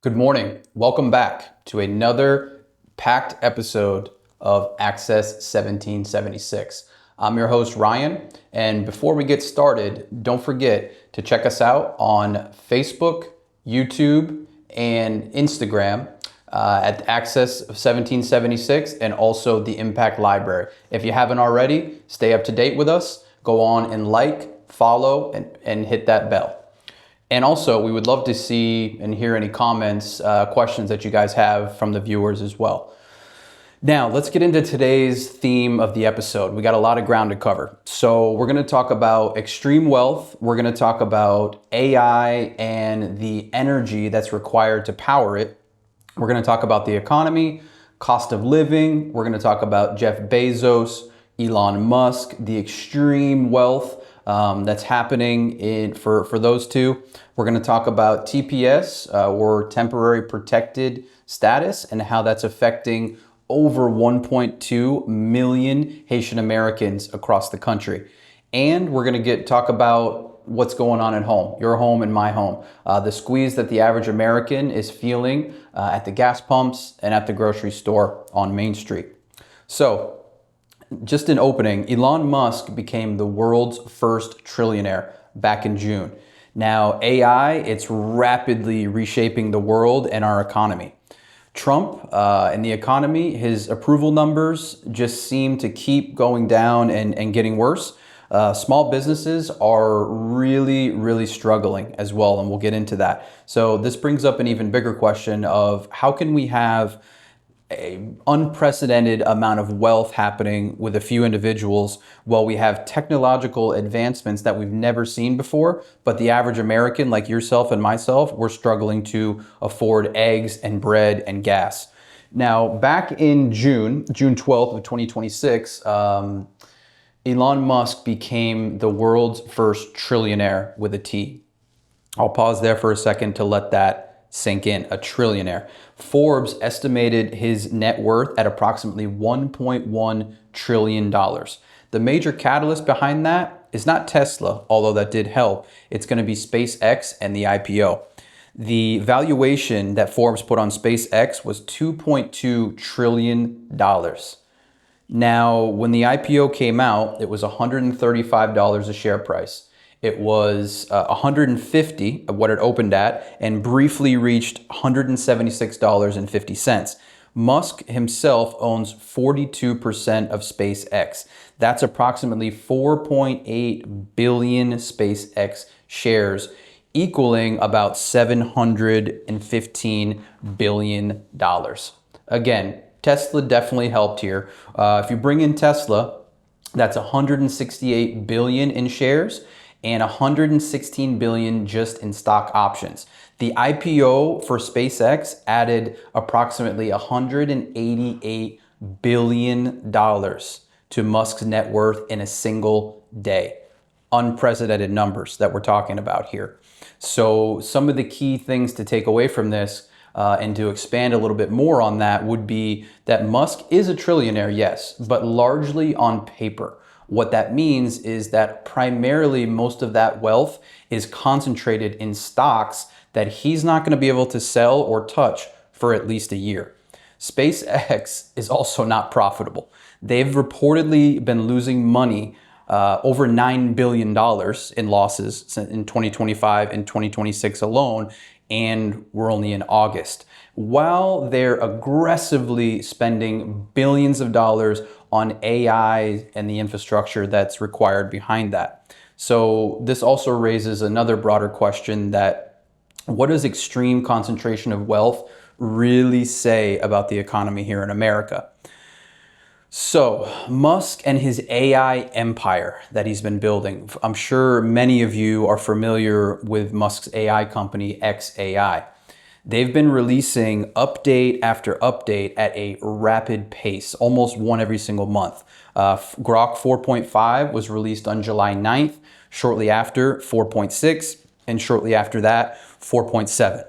Good morning. Welcome back to another packed episode of Access 1776. I'm your host, Ryan, and before we get started, don't forget to check us out on Facebook, YouTube, and Instagram at Access 1776 and also the Impact Library. If you haven't already, stay up to date with us. Go on and follow, and hit that bell. And also, we would love to see and hear any comments, questions that you guys have from the viewers as well. Now, let's get into today's theme of the episode. We got a lot of ground to cover. So we're going to talk about extreme wealth. We're going to talk about AI and the energy that's required to power it. We're going to talk about the economy, cost of living. We're going to talk about Jeff Bezos, Elon Musk, the extreme wealth that's happening for those two. We're going to talk about TPS, or temporary protected status, and how that's affecting over 1.2 million Haitian Americans across the country. And we're going to talk about what's going on at home, your home and my home, the squeeze that the average American is feeling at the gas pumps and at the grocery store on Main Street. So, just in opening, Elon Musk became the world's first trillionaire back in June. Now, AI, it's rapidly reshaping the world and our economy. Trump and the economy, his approval numbers just seem to keep going down and getting worse. Small businesses are really struggling as well, and we'll get into that. So this brings up an even bigger question of how can we have an unprecedented amount of wealth happening with a few individuals while we have technological advancements that we've never seen before, but the average American like yourself and myself, we're struggling to afford eggs and bread and gas. Now, back in June 12th of 2026, Elon Musk became the world's first trillionaire with a T. I'll pause there for a second to let that sink in. A trillionaire. Forbes estimated his net worth at approximately $1.1 trillion. The major catalyst behind that is not Tesla, although that did help. It's going to be SpaceX and the IPO. The valuation that Forbes put on SpaceX was $2.2 trillion. Now, when the IPO came out, it was $135 a share price. It was 150 of what it opened at and briefly reached $176.50. Musk himself owns 42% of SpaceX. That's approximately 4.8 billion SpaceX shares, equaling about $715 billion. Again, Tesla definitely helped here. If you bring in Tesla, that's 168 billion in shares and 116 billion just in stock options. The IPO for SpaceX added approximately $188 billion to Musk's net worth in a single day. Unprecedented numbers that we're talking about here. So some of the key things to take away from this and to expand a little bit more on that would be that Musk is a trillionaire, yes, but largely on paper. What that means is that primarily most of that wealth is concentrated in stocks that he's not going to be able to sell or touch for at least a year. SpaceX is also not profitable. They've reportedly been losing money, over $9 billion in losses in 2025 and 2026 alone, and we're only in August. While they're aggressively spending billions of dollars on AI and the infrastructure that's required behind that. So this also raises another broader question that what does extreme concentration of wealth really say about the economy here in America? So Musk and his AI empire that he's been building, I'm sure many of you are familiar with Musk's AI company, xAI. They've been releasing update after update at a rapid pace, almost one every single month. Grok 4.5 was released on July 9th, shortly after 4.6, and shortly after that, 4.7.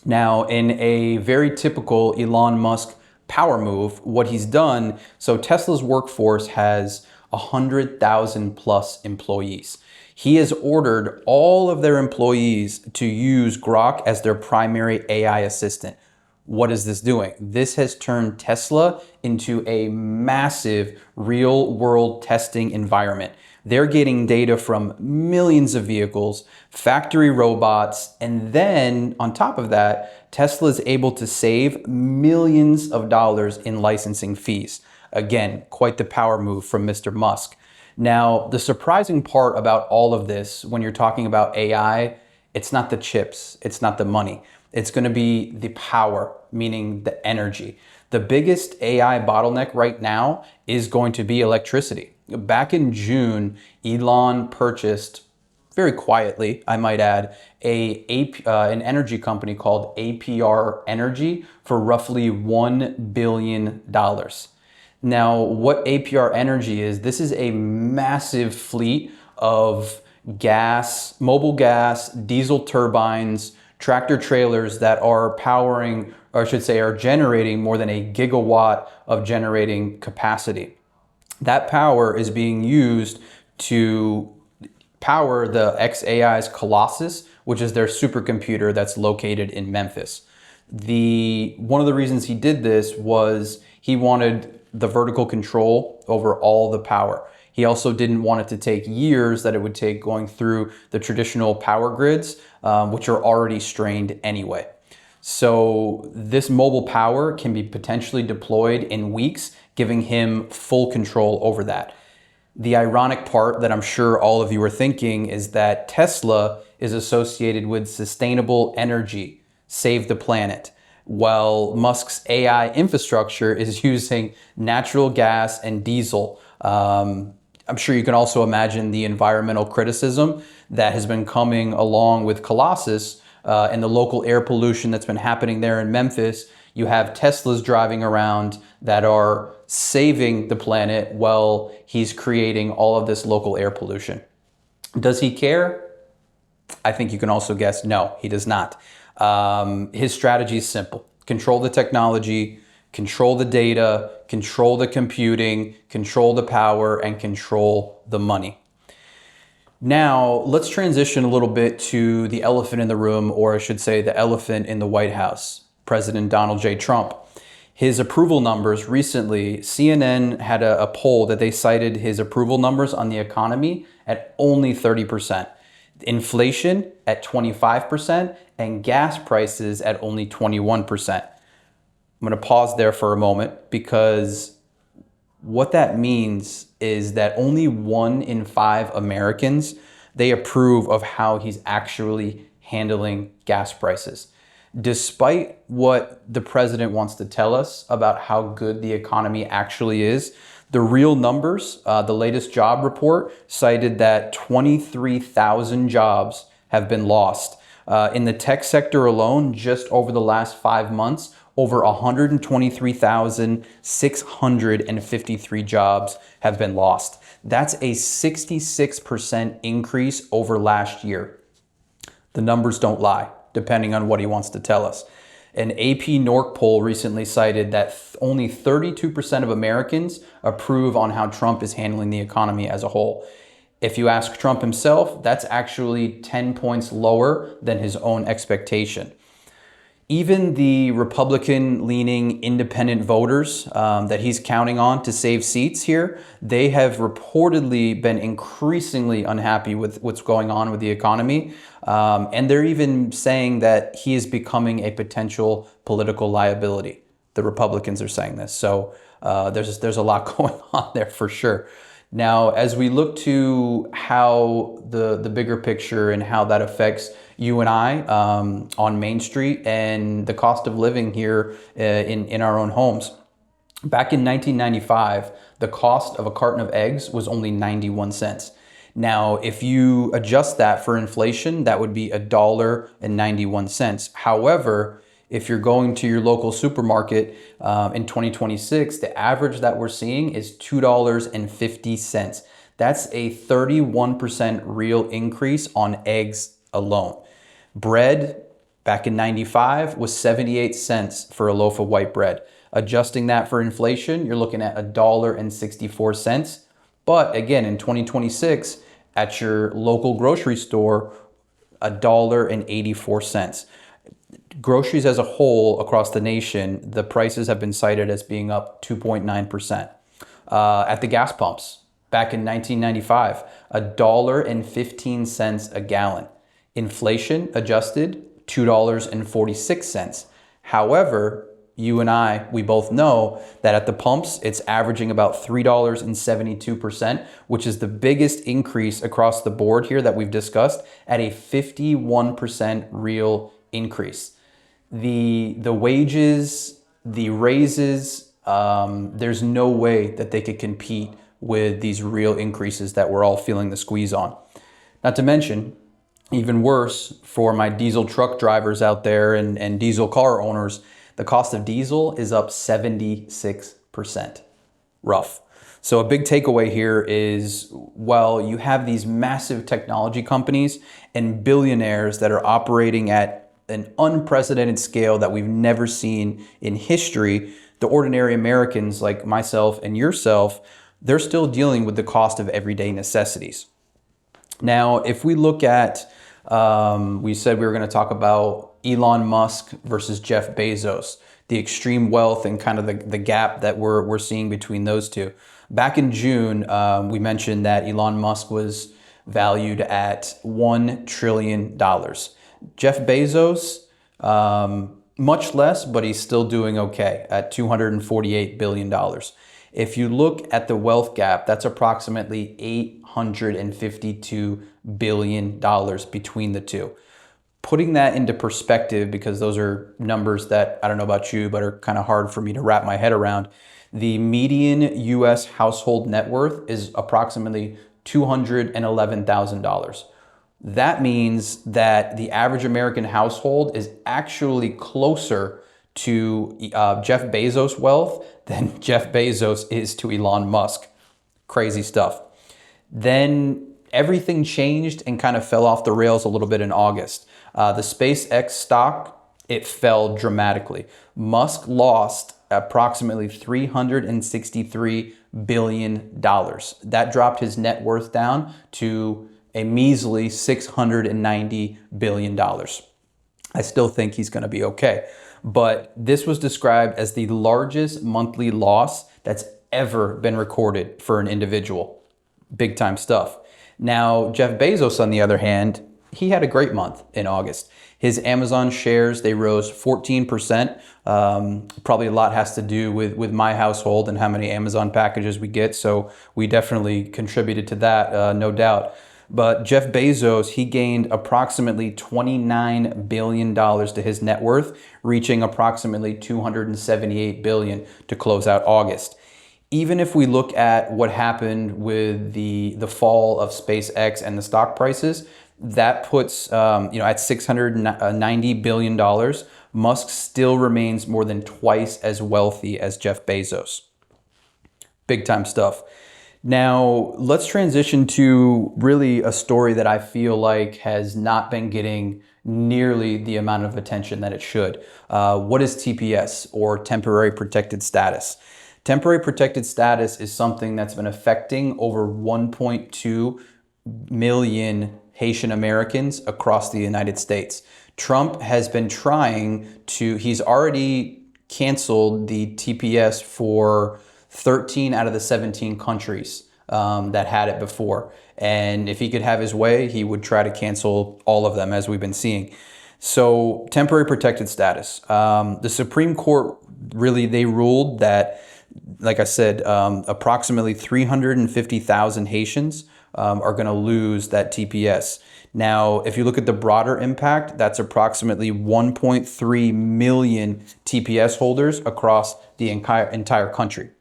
Now, in a very typical Elon Musk power move, what he's done, so Tesla's workforce has 100,000 plus employees. He has ordered all of their employees to use Grok as their primary AI assistant. What is this doing? This has turned Tesla into a massive real world testing environment. They're getting data from millions of vehicles, factory robots, and then on top of that, Tesla is able to save millions of dollars in licensing fees. Again, quite the power move from Mr. Musk. Now, the surprising part about all of this, when you're talking about AI, it's not the chips, it's not the money. It's going to be the power, meaning the energy. The biggest AI bottleneck right now is going to be electricity. Back in June, Elon purchased, very quietly, I might add, an energy company called APR Energy for roughly $1 billion. Now, what APR Energy is, this is a massive fleet of gas, mobile gas, diesel turbines, tractor trailers that are powering, or I should say, are generating more than a gigawatt of generating capacity. That power is being used to power the xAI's Colossus, which is their supercomputer that's located in Memphis. One of the reasons he did this was he wanted the vertical control over all the power. He also didn't want it to take years that it would take going through the traditional power grids, which are already strained anyway. So this mobile power can be potentially deployed in weeks, giving him full control over that. The ironic part that I'm sure all of you are thinking is that Tesla is associated with sustainable energy, save the planet, while Musk's AI infrastructure is using natural gas and diesel. I'm sure you can also imagine the environmental criticism that has been coming along with Colossus and the local air pollution that's been happening there in Memphis. You have Teslas driving around that are saving the planet while he's creating all of this local air pollution. Does he care? I think you can also guess no, he does not. His strategy is simple. Control the technology, control the data, control the computing, control the power, and control the money. Now, let's transition a little bit to the elephant in the room, or I should say the elephant in the White House, President Donald J. Trump. His approval numbers recently, CNN had a poll that they cited his approval numbers on the economy at only 30%, inflation at 25%, and gas prices at only 21%. I'm going to pause there for a moment because what that means is that only 1 in 5 Americans, they approve of how he's actually handling gas prices. Despite what the president wants to tell us about how good the economy actually is, the real numbers, the latest job report cited that 23,000 jobs have been lost. In the tech sector alone, just over the last 5 months, over 123,653 jobs have been lost. That's a 66% increase over last year. The numbers don't lie, depending on what he wants to tell us. An AP NORC poll recently cited that only 32% of Americans approve on how Trump is handling the economy as a whole. If you ask Trump himself, that's actually 10 points lower than his own expectation. Even the Republican-leaning independent voters that he's counting on to save seats here, they have reportedly been increasingly unhappy with what's going on with the economy. And they're even saying that he is becoming a potential political liability. The Republicans are saying this. So there's a lot going on there for sure. Now, as we look to how the bigger picture and how that affects you and I on Main Street and the cost of living here in our own homes. Back in 1995, the cost of a carton of eggs was only 91 cents. Now, if you adjust that for inflation, that would be $1.91. However, if you're going to your local supermarket in 2026, the average that we're seeing is $2.50. That's a 31% real increase on eggs alone. Bread back in 95 was 78 cents for a loaf of white bread. Adjusting that for inflation, you're looking at $1.64. But again, in 2026, at your local grocery store, $1.84. Groceries as a whole across the nation, the prices have been cited as being up 2.9%. At the gas pumps, back in 1995, $1.15 a gallon. Inflation adjusted, $2.46. However, you and I, we both know that at the pumps, it's averaging about $3.72%, which is the biggest increase across the board here that we've discussed, at a 51% real increase. The wages, the raises, there's no way that they could compete with these real increases that we're all feeling the squeeze on. Not to mention, even worse for my diesel truck drivers out there and diesel car owners, the cost of diesel is up 76%. Rough. So a big takeaway here is, well, you have these massive technology companies and billionaires that are operating at an unprecedented scale that we've never seen in history. The ordinary Americans like myself and yourself, they're still dealing with the cost of everyday necessities. Now, if we look at, we said we were going to talk about Elon Musk versus Jeff Bezos, the extreme wealth and kind of the gap that we're seeing between those two. Back in June, we mentioned that Elon Musk was valued at $1 trillion. Jeff Bezos, much less, but he's still doing okay at $248 billion. If you look at the wealth gap, that's approximately $852 billion between the two. Putting that into perspective, because those are numbers that, I don't know about you, but are kind of hard for me to wrap my head around. The median US household net worth is approximately $211,000. That means that the average American household is actually closer to Jeff Bezos' wealth than Jeff Bezos is to Elon Musk. Crazy stuff. Then everything changed and kind of fell off the rails a little bit in August. The SpaceX stock, it fell dramatically. Musk lost approximately $363 billion. That dropped his net worth down to a measly $690 billion. I still think he's going to be okay. But this was described as the largest monthly loss that's ever been recorded for an individual. Big time stuff. Now, Jeff Bezos, on the other hand, he had a great month in August. His Amazon shares, they rose 14%. Probably a lot has to do with my household and how many Amazon packages we get. So we definitely contributed to that, no doubt. But Jeff Bezos, he gained approximately $29 billion to his net worth, reaching approximately $278 billion to close out August. Even if we look at what happened with the fall of SpaceX and the stock prices, that puts, at $690 billion, Musk still remains more than twice as wealthy as Jeff Bezos. Big time stuff. Now, let's transition to really a story that I feel like has not been getting nearly the amount of attention that it should. What is TPS, or temporary protected status? Temporary protected status is something that's been affecting over 1.2 million Haitian Americans across the United States. Trump has been he's already canceled the TPS for 13 out of the 17 countries that had it before. And if he could have his way, he would try to cancel all of them, as we've been seeing. So temporary protected status. The Supreme Court, they ruled that, like I said, approximately 350,000 Haitians are going to lose that TPS. Now, if you look at the broader impact, that's approximately 1.3 million TPS holders across the entire country.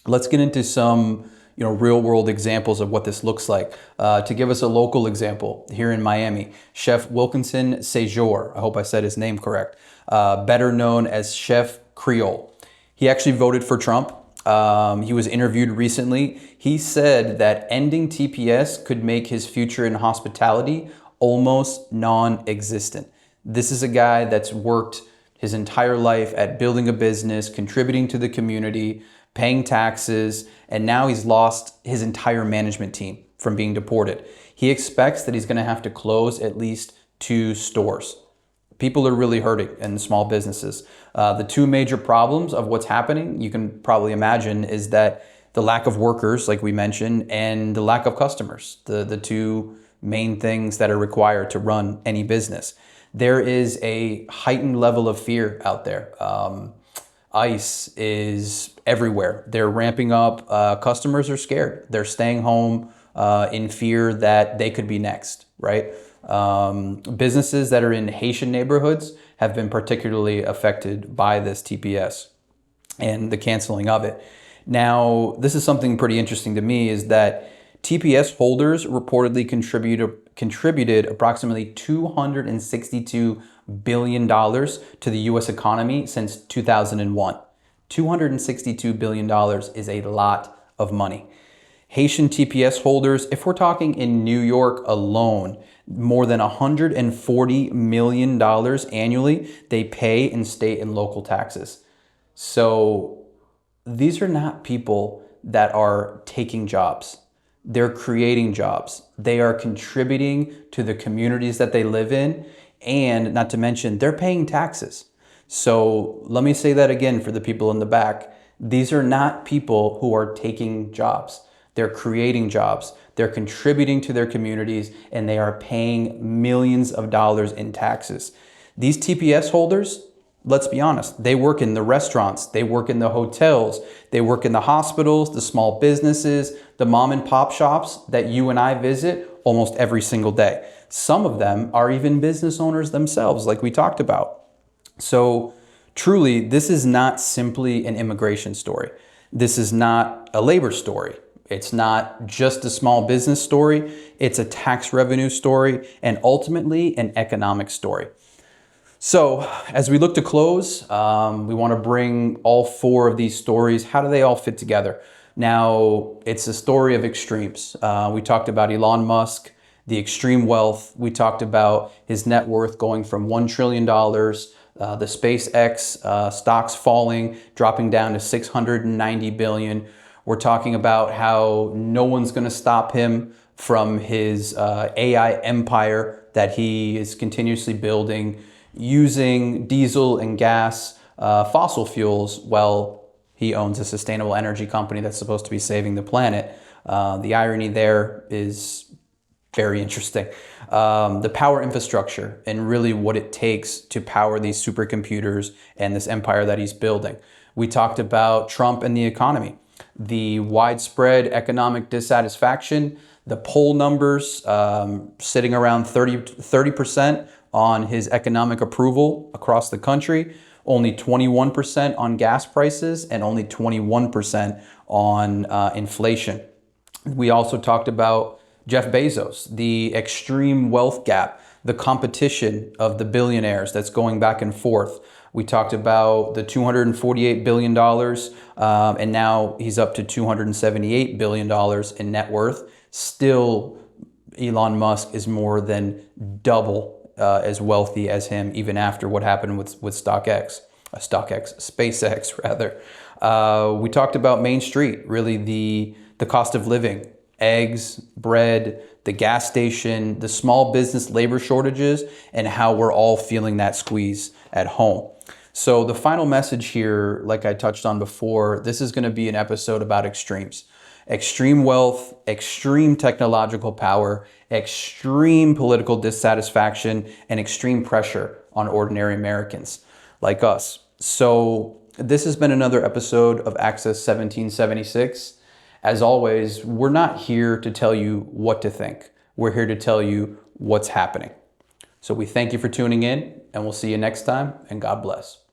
Let's get into some real world examples of what this looks like. To give us a local example, here in Miami, Chef Wilkinson Sejour, I hope I said his name correct, better known as Chef Creole. He actually voted for Trump. He was interviewed recently. He said that ending TPS could make his future in hospitality almost non-existent. This is a guy that's worked his entire life at building a business, contributing to the community, paying taxes, and now he's lost his entire management team from being deported. He expects that he's going to have to close at least 2 stores. People are really hurting in small businesses. The 2 major problems of what's happening, you can probably imagine, is that the lack of workers, like we mentioned, and the lack of customers, the 2 main things that are required to run any business. There is a heightened level of fear out there. ICE is everywhere. They're ramping up. Customers are scared. They're staying home in fear that they could be next, right? Businesses that are in Haitian neighborhoods have been particularly affected by this TPS and the canceling of it. Now, this is something pretty interesting to me, is that TPS holders reportedly contributed approximately $262 billion to the US economy since 2001. $262 billion is a lot of money. Haitian TPS holders, if we're talking in New York alone, more than $140 million annually they pay in state and local taxes. So these are not people that are taking jobs. They're creating jobs. They are contributing to the communities that they live in, and not to mention, they're paying taxes. So let me say that again for the people in the back. These are not people who are taking jobs. They're creating jobs. They're contributing to their communities, and they are paying millions of dollars in taxes. These TPS holders, let's be honest, they work in the restaurants, they work in the hotels, they work in the hospitals, the small businesses, the mom and pop shops that you and I visit almost every single day. Some of them are even business owners themselves, like we talked about. So truly, this is not simply an immigration story. This is not a labor story. It's not just a small business story. It's a tax revenue story, and ultimately an economic story. So as we look to close, we want to bring all 4 of these stories. How do they all fit together? Now, it's a story of extremes. We talked about Elon Musk, the extreme wealth. We talked about his net worth going from $1 trillion, the SpaceX stocks falling, dropping down to $690 billion. We're talking about how no one's going to stop him from his AI empire that he is continuously building using diesel and gas, fossil fuels, while he owns a sustainable energy company that's supposed to be saving the planet. The irony there is very interesting. The power infrastructure and really what it takes to power these supercomputers and this empire that he's building. We talked about Trump and the economy, the widespread economic dissatisfaction, the poll numbers sitting around 30% on his economic approval across the country, only 21% on gas prices, and only 21% on inflation. We also talked about Jeff Bezos, the extreme wealth gap, the competition of the billionaires that's going back and forth. We talked about the $248 billion, and now he's up to $278 billion in net worth. Still, Elon Musk is more than double as wealthy as him, even after what happened with SpaceX rather. We talked about Main Street, really the cost of living, eggs, bread, the gas station, the small business labor shortages, and how we're all feeling that squeeze at home. So the final message here, like I touched on before, this is going to be an episode about extremes. Extreme wealth, extreme technological power, extreme political dissatisfaction, and extreme pressure on ordinary Americans like us. So this has been another episode of Access 1776. As always, we're not here to tell you what to think. We're here to tell you what's happening. So we thank you for tuning in, and we'll see you next time, and God bless.